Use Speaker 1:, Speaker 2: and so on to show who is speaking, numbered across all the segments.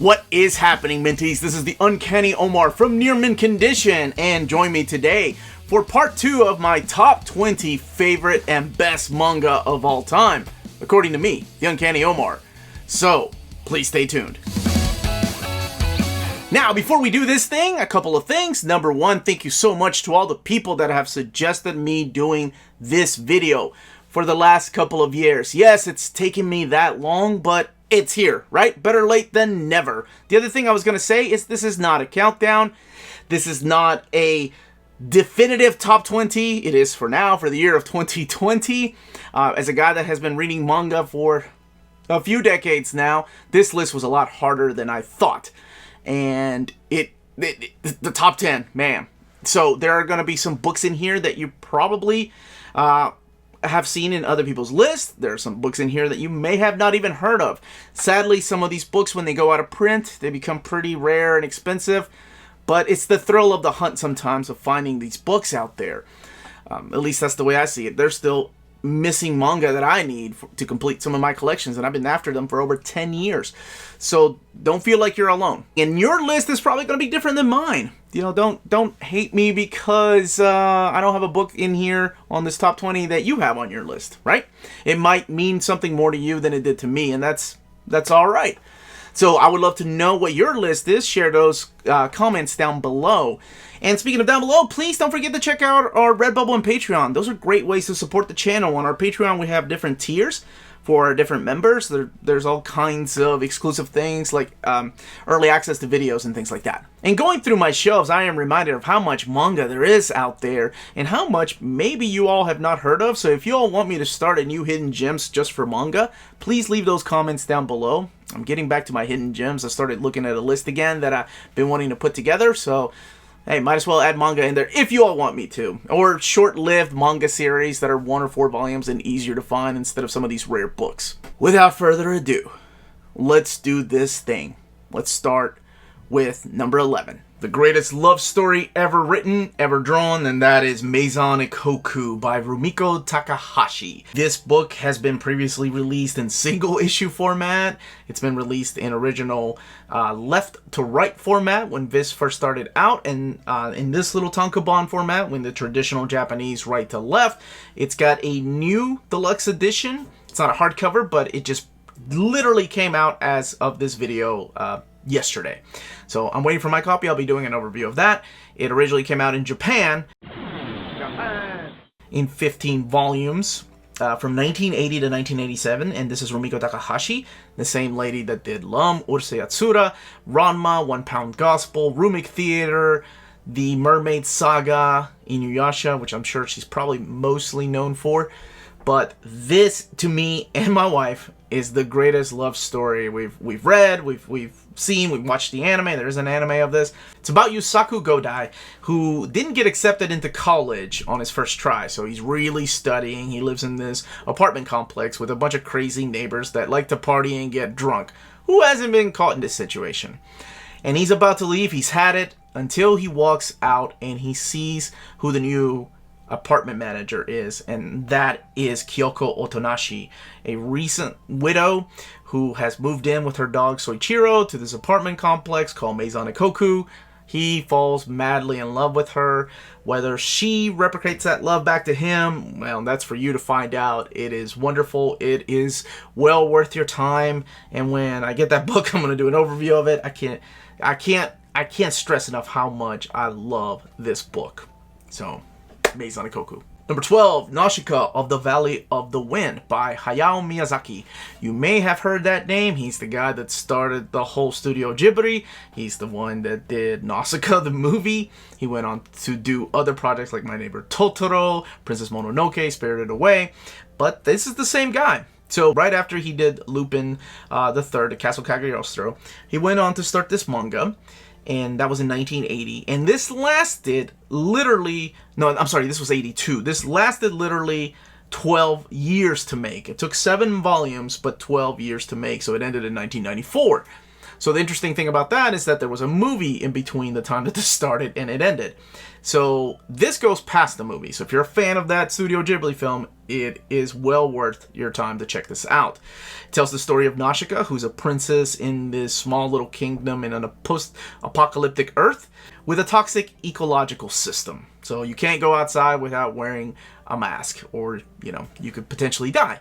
Speaker 1: What is happening, Minties? This is the Uncanny Omar from Near Mint Condition, and join me today for part 2 of my top 20 favorite and best manga of all time, according to me, the Uncanny Omar. So, please stay tuned. Now, before we do this thing, a couple of things. Number one, thank you so much to all the people that have suggested me doing this video for the last couple of years. Yes, it's taken me that long, but it's here, right? Better late than never. The other thing I was going to say is this is not a countdown. This is not a definitive top 20. It is for now, for the year of 2020. As a guy that has been reading manga for a few decades now, this list was a lot harder than I thought. And the top 10, man. So there are going to be some books in here that you probably have seen in other people's lists. There are some books in here that you may have not even heard of. Sadly, some of these books, when they go out of print, they become pretty rare and expensive. But it's the thrill of the hunt sometimes of finding these books out there. At least that's the way I see it. There's still missing manga that I need to complete some of my collections, and I've been after them for over 10 years. So don't feel like you're alone. And your list is probably going to be different than mine. You know, don't hate me because I don't have a book in here on this top 20 that you have on your list, right? It might mean something more to you than it did to me, and that's all right. So I would love to know what your list is. Share those comments down below. And speaking of down below, please don't forget to check out our Redbubble and Patreon. Those are great ways to support the channel. On our Patreon, we have different tiers for our different members. There's all kinds of exclusive things like early access to videos and things like that. And going through my shelves, I am reminded of how much manga there is out there and how much maybe you all have not heard of. So if you all want me to start a new hidden gems just for manga, please leave those comments down below. I'm getting back to my hidden gems. I started looking at a list again that I've been wanting to put together. So, hey, might as well add manga in there if you all want me to. Or short-lived manga series that are 1 or 4 volumes and easier to find instead of some of these rare books. Without further ado, let's do this thing. Let's start with number 11. The greatest love story ever written, ever drawn, and that is Maison Ikkoku by Rumiko Takahashi. This book has been previously released in single issue format. It's been released in original left to right format when this first started out, and in this little tankobon format, when the traditional Japanese right to left. It's got a new deluxe edition. It's not a hardcover, but it just literally came out as of this video yesterday. So I'm waiting for my copy. I'll be doing an overview of that. It originally came out in Japan in 15 volumes from 1980 to 1987, and this is Rumiko Takahashi, the same lady that did Lum, Urusei Yatsura, Ranma, One Pound Gospel, Rumik Theater, The Mermaid Saga, Inuyasha, which I'm sure she's probably mostly known for. But this, to me and my wife, is the greatest love story we've read, we've seen, we've watched the anime. There is an anime of this. It's about Yusaku Godai, who didn't get accepted into college on his first try. So he's really studying. He lives in this apartment complex with a bunch of crazy neighbors that like to party and get drunk. Who hasn't been caught in this situation? And he's about to leave. He's had it until he walks out and he sees who the new apartment manager is, and that is Kyoko Otonashi, a recent widow who has moved in with her dog Soichiro to this apartment complex called Maison Ikkoku. He falls madly in love with her. Whether she replicates that love back to him, well, that's for you to find out. It is wonderful. It is well worth your time. And when I get that book, I'm going to do an overview of it. I can't stress enough how much I love this book. So, Maison Ikkoku. Number 12, Nausicaä of the Valley of the Wind by Hayao Miyazaki. You may have heard that name. He's the guy that started the whole Studio Ghibli. He's the one that did Nausicaa, the movie. He went on to do other projects like My Neighbor Totoro, Princess Mononoke, Spirited Away. But this is the same guy. So right after he did Lupin the Third, The Castle Cagliostro, he went on to start this manga. And that was in 1980. And this lasted literally, no, I'm sorry, this was 82. This lasted literally 12 years to make. It took 7 volumes, but 12 years to make. So it ended in 1994. So the interesting thing about that is that there was a movie in between the time that this started and it ended. So this goes past the movie. So if you're a fan of that Studio Ghibli film, it is well worth your time to check this out. It tells the story of Nausicaä, who's a princess in this small little kingdom in a post-apocalyptic Earth with a toxic ecological system. So you can't go outside without wearing a mask, or, you know, you could potentially die.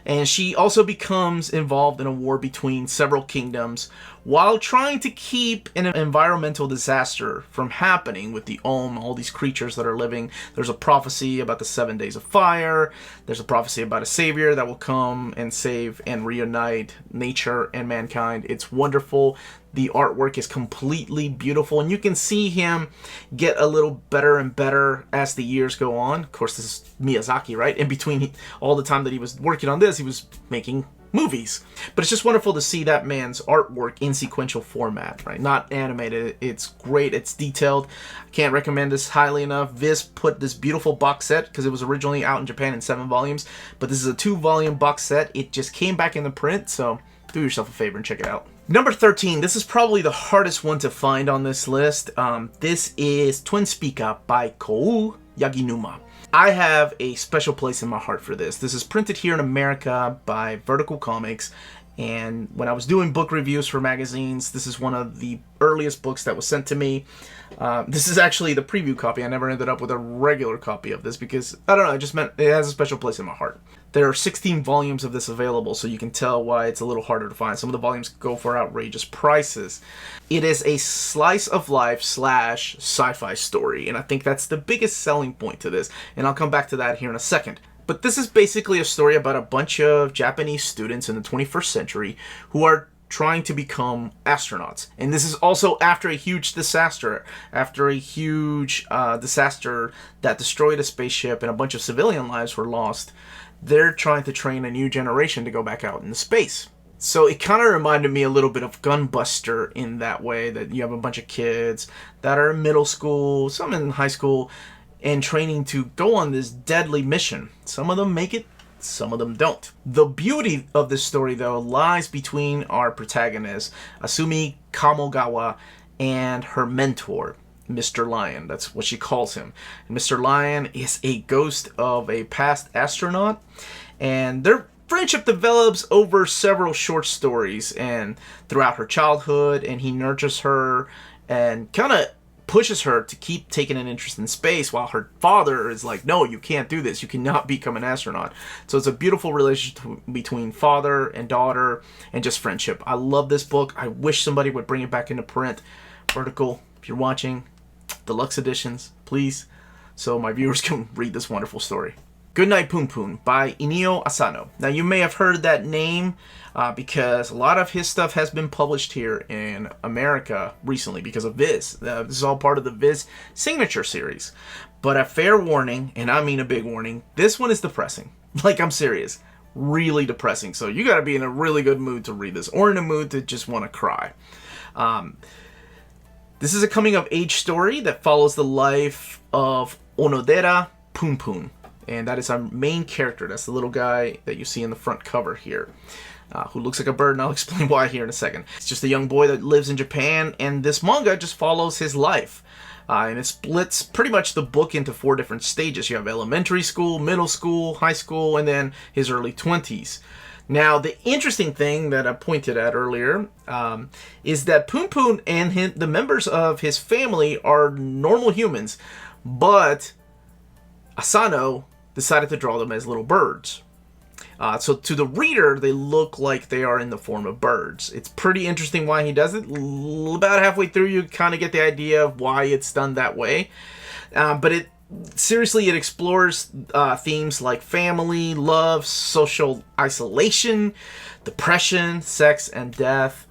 Speaker 1: And she also becomes involved in a war between several kingdoms while trying to keep an environmental disaster from happening with the all these creatures that are living. There's a prophecy about the 7 days of fire. There's a prophecy about a savior that will come and save and reunite nature and mankind. It's wonderful. The artwork is completely beautiful, and you can see him get a little better and better as the years go on. Of course, this is Miyazaki, right? In between all the time that he was working on this, he was making movies. But it's just wonderful to see that man's artwork in sequential format, right? Not animated. It's great. It's detailed. I can't recommend this highly enough. Viz put this beautiful box set, because it was originally out in Japan in 7 volumes, but this is a 2-volume box set. It just came back in the print, so do yourself a favor and check it out. Number 13, this is probably the hardest one to find on this list. This is Twin Spica by Kou Yaginuma. I have a special place in my heart for this. This is printed here in America by Vertical Comics, and when I was doing book reviews for magazines, this is one of the earliest books that was sent to me. This is actually the preview copy. I never ended up with a regular copy of this because, I don't know, it just meant it has a special place in my heart. There are 16 volumes of this available, so you can tell why it's a little harder to find. Some of the volumes go for outrageous prices. It is a slice of life / sci-fi story, and I think that's the biggest selling point to this, and I'll come back to that here in a second. But this is basically a story about a bunch of Japanese students in the 21st century who are trying to become astronauts. And this is also after a huge disaster. After a huge disaster that destroyed a spaceship and a bunch of civilian lives were lost, they're trying to train a new generation to go back out into space. So it kind of reminded me a little bit of Gunbuster in that way, that you have a bunch of kids that are in middle school, some in high school, and training to go on this deadly mission. Some of them make it, some of them don't. The beauty of this story, though, lies between our protagonist, Asumi Kamogawa, and her mentor, Mr. Lion. That's what she calls him. And Mr. Lion is a ghost of a past astronaut, and their friendship develops over several short stories and throughout her childhood, and he nurtures her and kind of pushes her to keep taking an interest in space, while her father is like, no, you can't do this. You cannot become an astronaut. So it's a beautiful relationship between father and daughter and just friendship. I love this book. I wish somebody would bring it back into print. Vertical, if you're watching, deluxe editions, please, so my viewers can read this wonderful story. Goodnight Poon Poon by Inio Asano. Now, you may have heard that name because a lot of his stuff has been published here in America recently because of Viz. This is all part of the Viz signature series. But a fair warning, and I mean a big warning, this one is depressing. Like, I'm serious. Really depressing. So you gotta be in a really good mood to read this, or in a mood to just want to cry. This is a coming-of-age story that follows the life of Onodera Poon Poon. And that is our main character. That's the little guy that you see in the front cover here, who looks like a bird, and I'll explain why here in a second. It's just a young boy that lives in Japan, and this manga just follows his life. And it splits pretty much the book into 4 different stages. You have elementary school, middle school, high school, and then his early 20s. Now, the interesting thing that I pointed at earlier is that Poon Poon and the members of his family are normal humans, but Asano decided to draw them as little birds. So to the reader, they look like they are in the form of birds. It's pretty interesting why he does it. About halfway through, you kind of get the idea of why it's done that way. But it explores themes like family, love, social isolation, depression, sex, and death.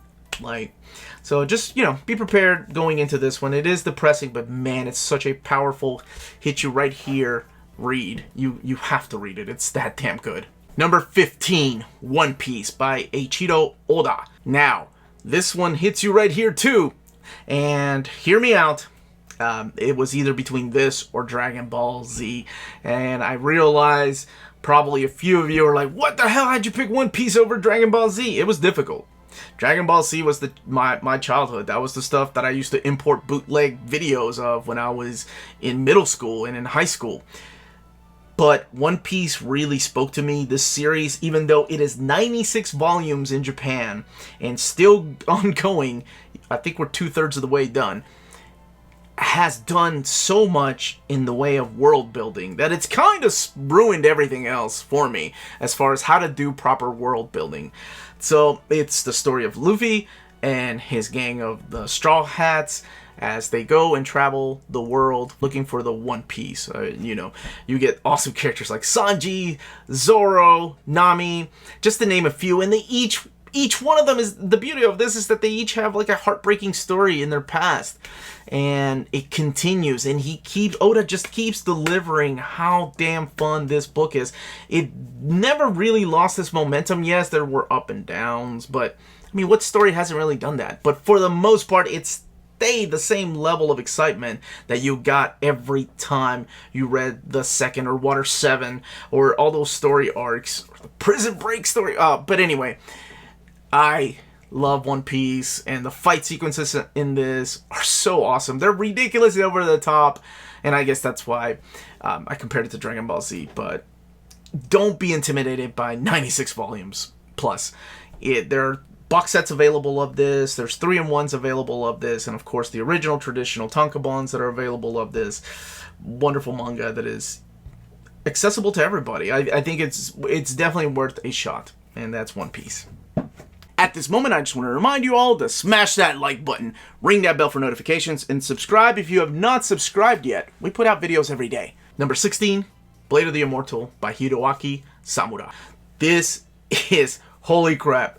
Speaker 1: So just, be prepared going into this one. It is depressing, but man, it's such a powerful, hit you right here read. You have to read it. It's that damn good. Number 15, One Piece by Eiichiro Oda. Now, this one hits you right here too. And hear me out. It was either between this or Dragon Ball Z. And I realize probably a few of you are like, what the hell, how'd you pick One Piece over Dragon Ball Z? It was difficult. Dragon Ball Z was my childhood. That was the stuff that I used to import bootleg videos of when I was in middle school and in high school. But One Piece really spoke to me. This series, even though it is 96 volumes in Japan and still ongoing, I think we're 2/3 of the way done, has done so much in the way of world building that it's kind of ruined everything else for me as far as how to do proper world building. So it's the story of Luffy and his gang of the Straw Hats as they go and travel the world looking for the One Piece. You know, you get awesome characters like Sanji, Zoro, Nami, just to name a few, and they each one of them is, the beauty of this is that they each have like a heartbreaking story in their past, and it continues, and Oda just keeps delivering how damn fun this book is. It never really lost its momentum. Yes, there were up and downs, but I mean, what story hasn't really done that? But for the most part, it's stayed the same level of excitement that you got every time you read the second or Water 7 or all those story arcs, or the Prison Break story. But anyway, I love One Piece, and the fight sequences in this are so awesome. They're ridiculously over the top, and I guess that's why I compared it to Dragon Ball Z. But don't be intimidated by 96 volumes plus. There are box sets available of this. There's 3-in-1s available of this, and of course the original traditional tankobons that are available of this. Wonderful manga that is accessible to everybody. I think it's definitely worth a shot, and that's One Piece. At this moment, I just want to remind you all to smash that like button, ring that bell for notifications, and subscribe if you have not subscribed yet. We put out videos every day. Number 16, Blade of the Immortal by Hiroaki Samura. This is, holy crap.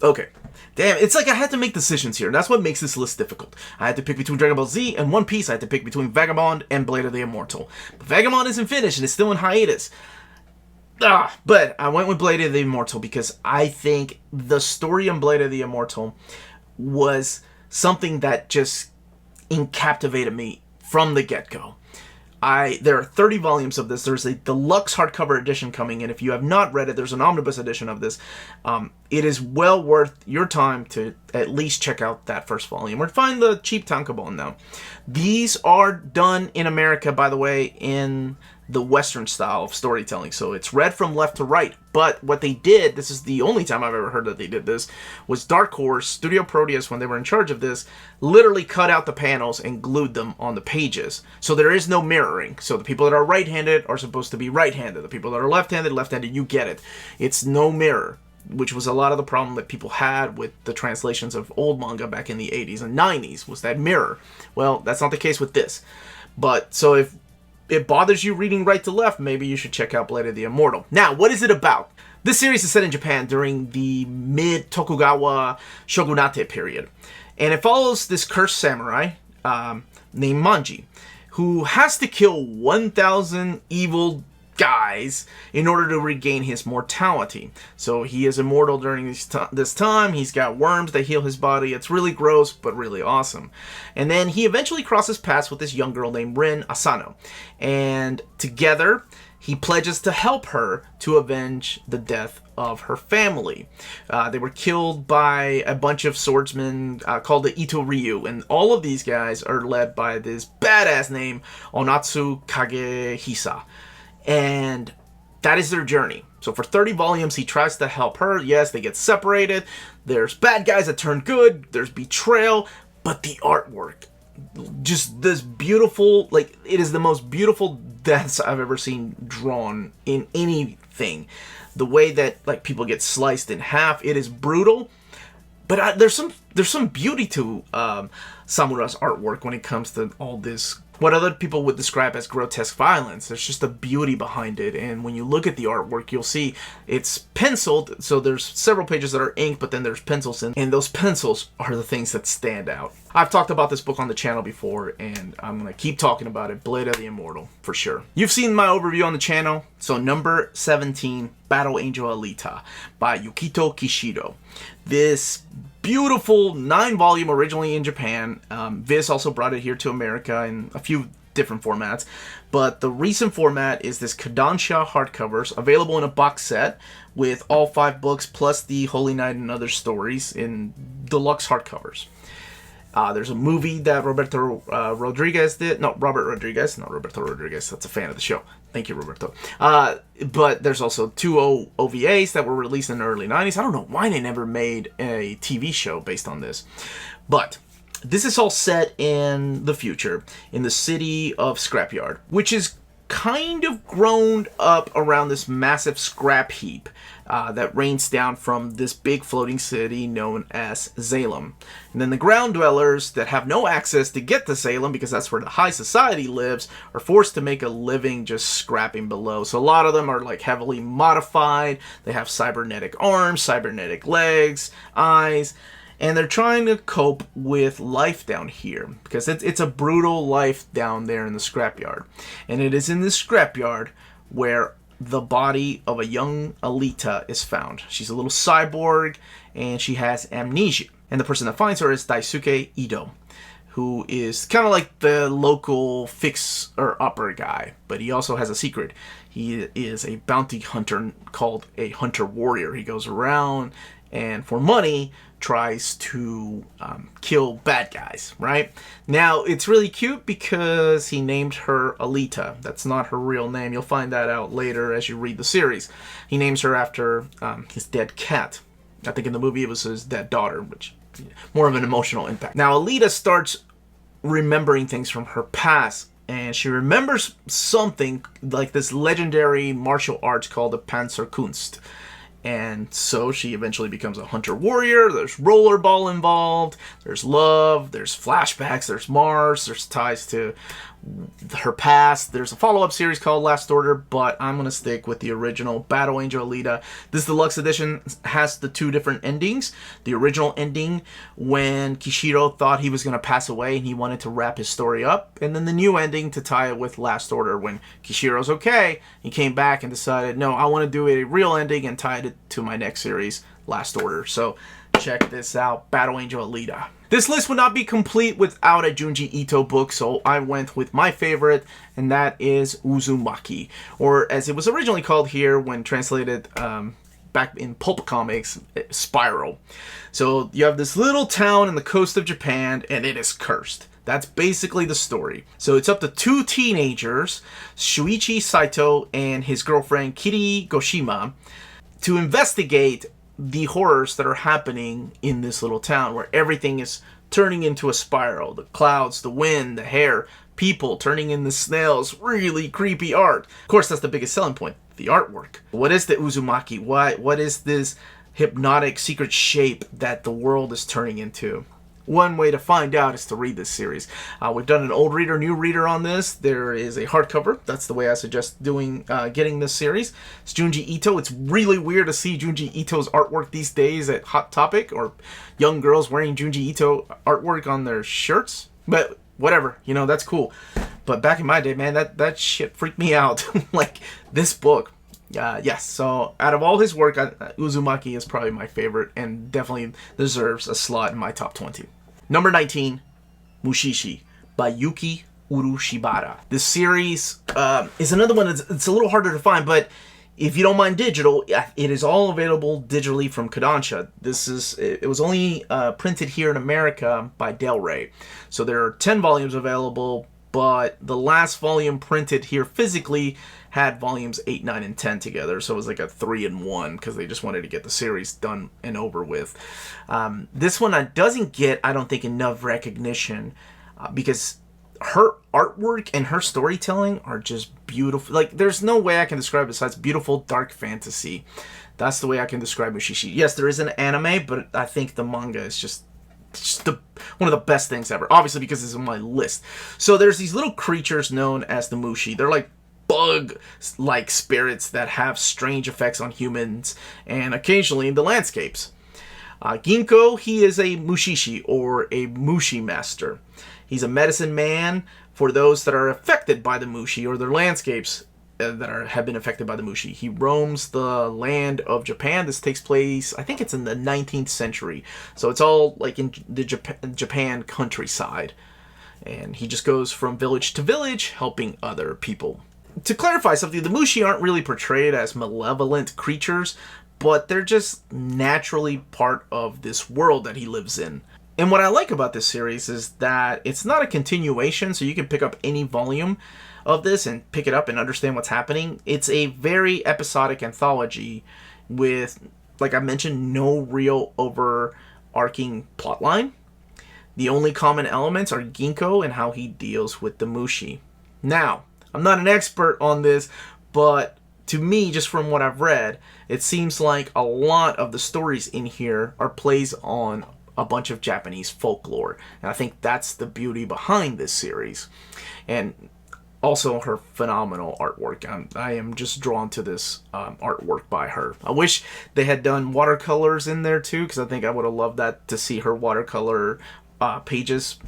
Speaker 1: Okay, damn, it's like I had to make decisions here. That's what makes this list difficult. I had to pick between Dragon Ball Z and One Piece. I had to pick between Vagabond and Blade of the Immortal. But Vagabond isn't finished and it's still in hiatus. But I went with Blade of the Immortal because I think the story in Blade of the Immortal was something that just captivated me from the get-go. There are 30 volumes of this. There's a deluxe hardcover edition coming in. If you have not read it, there's an omnibus edition of this. It is well worth your time to at least check out that first volume or find the cheap tankobon now. These are done in America, by the way, in the Western style of storytelling. So it's read from left to right. But what they did, this is the only time I've ever heard that they did this, was Dark Horse, Studio Proteus, when they were in charge of this, literally cut out the panels and glued them on the pages. So there is no mirroring. So the people that are right-handed are supposed to be right-handed. The people that are left-handed, left-handed, you get it. It's no mirror, which was a lot of the problem that people had with the translations of old manga back in the 80s and 90s, was that mirror. Well, that's not the case with this. But, so if it bothers you reading right to left, maybe you should check out Blade of the Immortal. Now, what is it about? This series is set in Japan during the mid-Tokugawa shogunate period. And it follows this cursed samurai named Manji, who has to kill 1,000 evil guys in order to regain his mortality. So he is immortal during this time. He's got worms that heal his body. It's really gross, but really awesome. And then he eventually crosses paths with this young girl named Rin Asano. And together, he pledges to help her to avenge the death of her family. They were killed by a bunch of swordsmen called the Ito Ryu, and all of these guys are led by this badass named Onatsu Kagehisa. And that is their journey. So for 30 volumes, he tries to help her. Yes, they get separated. There's bad guys that turn good. There's betrayal. But the artwork, just this beautiful, like, it is the most beautiful deaths I've ever seen drawn in anything. The way that, like, people get sliced in half, it is brutal. But there's some beauty to Samura's artwork when it comes to all this, what other people would describe as grotesque violence. There's just a beauty behind it, and when you look at the artwork, you'll see it's penciled, so there's several pages that are ink, but then there's pencils in, and those pencils are the things that stand out. I've talked about this book on the channel before, and I'm going to keep talking about it. Blade of the Immortal, for sure. You've seen my overview on the channel, so number 17, Battle Angel Alita by Yukito Kishiro. This beautiful 9-volume originally in Japan. Viz also brought it here to America in a few different formats. But the recent format is this Kodansha hardcovers, available in a box set with all 5 books plus the Holy Night and Other Stories in deluxe hardcovers. There's a movie that Roberto Rodriguez did. No, Robert Rodriguez. Not Roberto Rodriguez. That's a fan of the show. Thank you, Roberto. But there's also 2 OVAs that were released in the early 90s. I don't know why they never made a TV show based on this. But this is all set in the future, in the city of Scrapyard, which is kind of grown up around this massive scrap heap that rains down from this big floating city known as Salem. And then the ground dwellers that have no access to get to Salem, because that's where the high society lives, are forced to make a living just scrapping below. So a lot of them are like heavily modified. They have cybernetic arms, cybernetic legs, eyes, and they're trying to cope with life down here, because it's a brutal life down there in the scrapyard. And it is in this scrapyard where the body of a young Alita is found. She's a little cyborg, and she has amnesia. And the person that finds her is Daisuke Ito, who is kind of like the local fixer-upper guy, but he also has a secret. He is a bounty hunter called a hunter warrior. He goes around and for money tries to kill bad guys, right? Now, it's really cute because he named her Alita. That's not her real name. You'll find that out later as you read the series. He names her after his dead cat. I think in the movie it was his dead daughter, which more of an emotional impact. Now, Alita starts remembering things from her past, and she remembers something like this legendary martial arts called the Panzerkunst. And so she eventually becomes a hunter warrior. There's rollerball involved. There's love. There's flashbacks. There's Mars. There's ties to her past. There's a follow-up series called Last Order, but I'm going to stick with the original Battle Angel Alita. This deluxe edition has the 2 different endings. The original ending when Kishiro thought he was going to pass away and he wanted to wrap his story up. And then the new ending to tie it with Last Order when Kishiro's okay. He came back and decided, no, I want to do a real ending and tied it to my next series, Last Order. So check this out, Battle Angel Alita. This list would not be complete without a Junji Ito book, so I went with my favorite, and that is Uzumaki, or as it was originally called here when translated back in pulp comics, Spiral. So you have this little town in the coast of Japan, and it is cursed. That's basically the story. So it's up to 2 teenagers, Shuichi Saito and his girlfriend Kiri Goshima, to investigate the horrors that are happening in this little town where everything is turning into a spiral. The clouds, the wind, the hair, people turning into snails, really creepy art. Of course, that's the biggest selling point, the artwork. What is the Uzumaki? What is this hypnotic secret shape that the world is turning into? One way to find out is to read this series. We've done an old reader, new reader on this. There is a hardcover. That's the way I suggest getting this series. It's Junji Ito. It's really weird to see Junji Ito's artwork these days at Hot Topic, or young girls wearing Junji Ito artwork on their shirts. But whatever, you know, that's cool. But back in my day, man, that shit freaked me out. Like this book. Yes, so out of all his work, Uzumaki is probably my favorite and definitely deserves a slot in my top 20. Number 19, Mushishi by Yuki Urushibara. This series is another one it's a little harder to find, but if you don't mind digital, it is all available digitally from Kodansha. It was only printed here in America by Del Rey. So there are 10 volumes available, but the last volume printed here physically had volumes 8, 9, and 10 together, so it was like a 3-in-1 because they just wanted to get the series done and over with. This one doesn't get, I don't think, enough recognition because her artwork and her storytelling are just beautiful. Like, there's no way I can describe it besides beautiful dark fantasy. That's the way I can describe Mushishi. Yes, there is an anime, but I think the manga is just one of the best things ever. Obviously, because it's on my list. So there's these little creatures known as the Mushi. They're like bug-like spirits that have strange effects on humans and occasionally in the landscapes. Ginko, he is a Mushishi, or a Mushi master. He's a medicine man for those that are affected by the Mushi, or their landscapes have been affected by the Mushi. He roams the land of Japan. This takes place, I think it's in the 19th century. So it's all like in the Japan countryside. And he just goes from village to village helping other people. To clarify something, the Mushi aren't really portrayed as malevolent creatures, but they're just naturally part of this world that he lives in. And what I like about this series is that it's not a continuation, so you can pick up any volume of this and pick it up and understand what's happening. It's a very episodic anthology with, like I mentioned, no real overarching plotline. The only common elements are Ginko and how he deals with the Mushi. Now, I'm not an expert on this, but to me, just from what I've read, it seems like a lot of the stories in here are plays on a bunch of Japanese folklore. And I think that's the beauty behind this series. And also her phenomenal artwork. I am just drawn to this artwork by her. I wish they had done watercolors in there too, because I think I would have loved that to see her watercolor pages.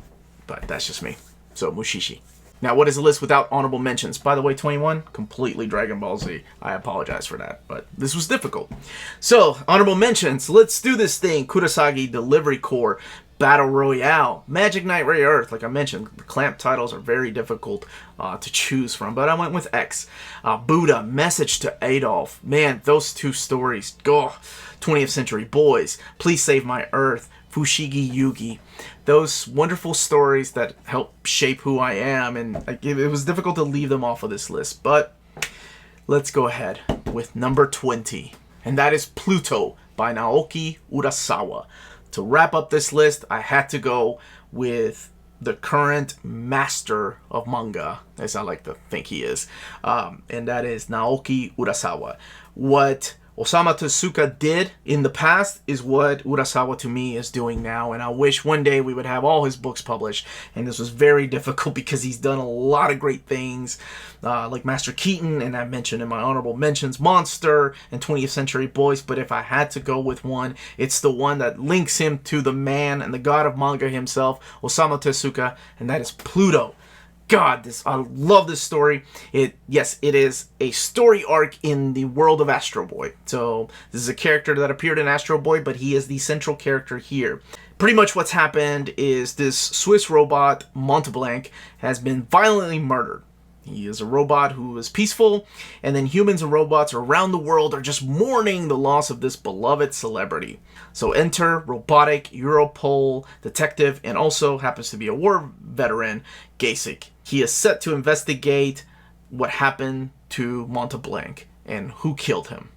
Speaker 1: But that's just me. So, Mushishi. Now, what is a list without honorable mentions? By the way, 21, completely Dragon Ball Z. I apologize for that, but this was difficult. So, honorable mentions. Let's do this thing. Kurosagi Delivery Corps, Battle Royale, Magic Knight Ray Earth. Like I mentioned, the clamp titles are very difficult to choose from, but I went with X. Buddha, Message to Adolf. Man, those two stories. Oh, 20th Century Boys, Please Save My Earth, Fushigi Yugi. Those wonderful stories that help shape who I am, and it was difficult to leave them off of this list, but let's go ahead with number 20, and that is Pluto by Naoki Urasawa. To wrap up this list, I had to go with the current master of manga, as I like to think he is, and that is Naoki Urasawa. What Osamu Tezuka did in the past is what Urasawa to me is doing now, and I wish one day we would have all his books published, and this was very difficult because he's done a lot of great things, like Master Keaton, and I mentioned in my honorable mentions Monster and 20th Century Boys, but if I had to go with one, it's the one that links him to the man and the god of manga himself, Osamu Tezuka, and that is Pluto. God, I love this story. Yes, it is a story arc in the world of Astro Boy. So this is a character that appeared in Astro Boy, but he is the central character here. Pretty much what's happened is this Swiss robot, Montblanc, has been violently murdered. He is a robot who is peaceful, and then humans and robots around the world are just mourning the loss of this beloved celebrity. So enter robotic Europol detective, and also happens to be a war veteran, Gasek. He is set to investigate what happened to Montblanc and who killed him.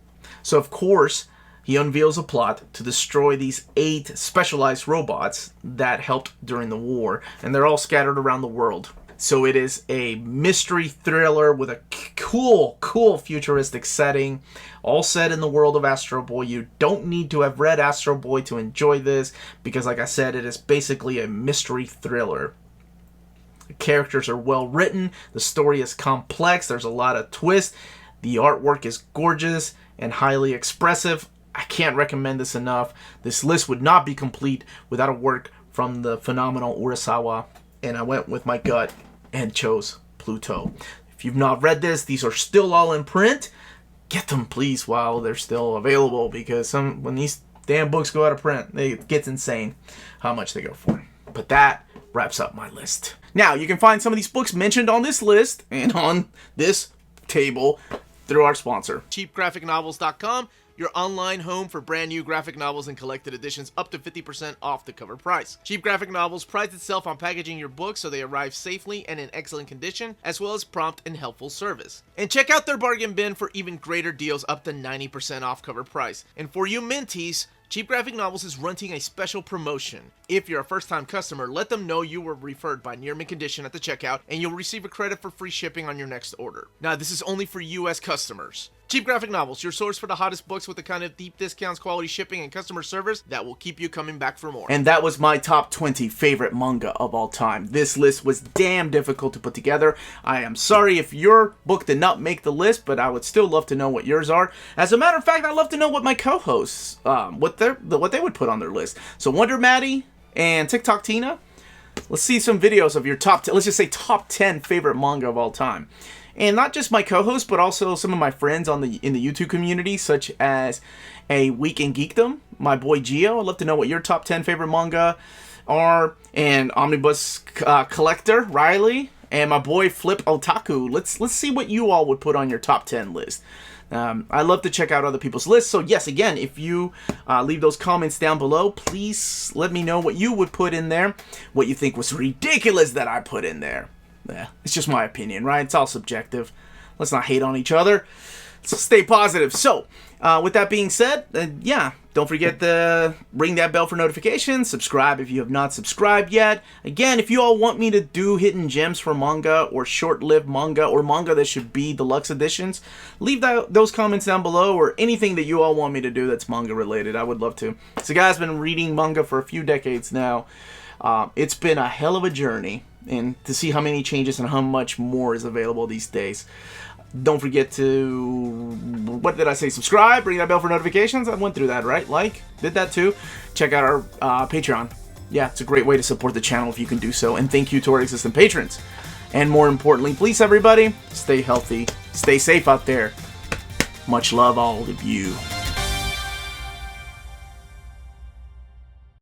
Speaker 1: So of course, he unveils a plot to destroy these 8 specialized robots that helped during the war, and they're all scattered around the world. So it is a mystery thriller with a cool futuristic setting, all set in the world of Astro Boy. You don't need to have read Astro Boy to enjoy this, because like I said, it is basically a mystery thriller. The characters are well written, the story is complex, there's a lot of twists, the artwork is gorgeous and highly expressive. I can't recommend this enough. This list would not be complete without a work from the phenomenal Urasawa, and I went with my gut and chose Pluto. If you've not read this, these are still all in print. Get them please while they're still available, because when these damn books go out of print, it gets insane how much they go for. But that wraps up my list. Now, you can find some of these books mentioned on this list and on this table through our sponsor, cheapgraphicnovels.com, your online home for brand new graphic novels and collected editions up to 50% off the cover price. Cheap Graphic Novels prides itself on packaging your books so they arrive safely and in excellent condition, as well as prompt and helpful service. And check out their bargain bin for even greater deals up to 90% off cover price. And for you Minties, Cheap Graphic Novels is running a special promotion. If you're a first-time customer, let them know you were referred by Near Mint Condition at the checkout, and you'll receive a credit for free shipping on your next order. Now, this is only for U.S. customers. Cheap Graphic Novels, your source for the hottest books with the kind of deep discounts, quality shipping, and customer service that will keep you coming back for more. And that was my top 20 favorite manga of all time. This list was damn difficult to put together. I am sorry if your book did not make the list, but I would still love to know what yours are. As a matter of fact, I'd love to know what my co-hosts, what they would put on their list. So Wonder Maddie and TikTok Tina, let's see some videos of your let's just say top 10 favorite manga of all time. And not just my co-host, but also some of my friends in the YouTube community, such as A Week in Geekdom, my boy Gio. I'd love to know what your top 10 favorite manga and Omnibus Collector, Riley, and my boy Flip Otaku. Let's see what you all would put on your top 10 list. I love to check out other people's lists. So yes, again, if you leave those comments down below, please let me know what you would put in there. What you think was ridiculous that I put in there. Yeah, it's just my opinion, right? It's all subjective. Let's not hate on each other. Let's stay positive. So, with that being said, yeah, don't forget to ring that bell for notifications. Subscribe if you have not subscribed yet. Again, if you all want me to do hidden gems for manga or short-lived manga or manga that should be deluxe editions, leave those comments down below, or anything that you all want me to do that's manga related. I would love to. So guys, I've been reading manga for a few decades now. It's been a hell of a journey, and to see how many changes and how much more is available these days. Don't forget to, what did I say, subscribe, ring that bell for notifications. I went through that, right? Like, did that too. Check out our Patreon. Yeah, it's a great way to support the channel if you can do so. And thank you to our existing patrons. And more importantly, please everybody, stay healthy, stay safe out there. Much love, all of you.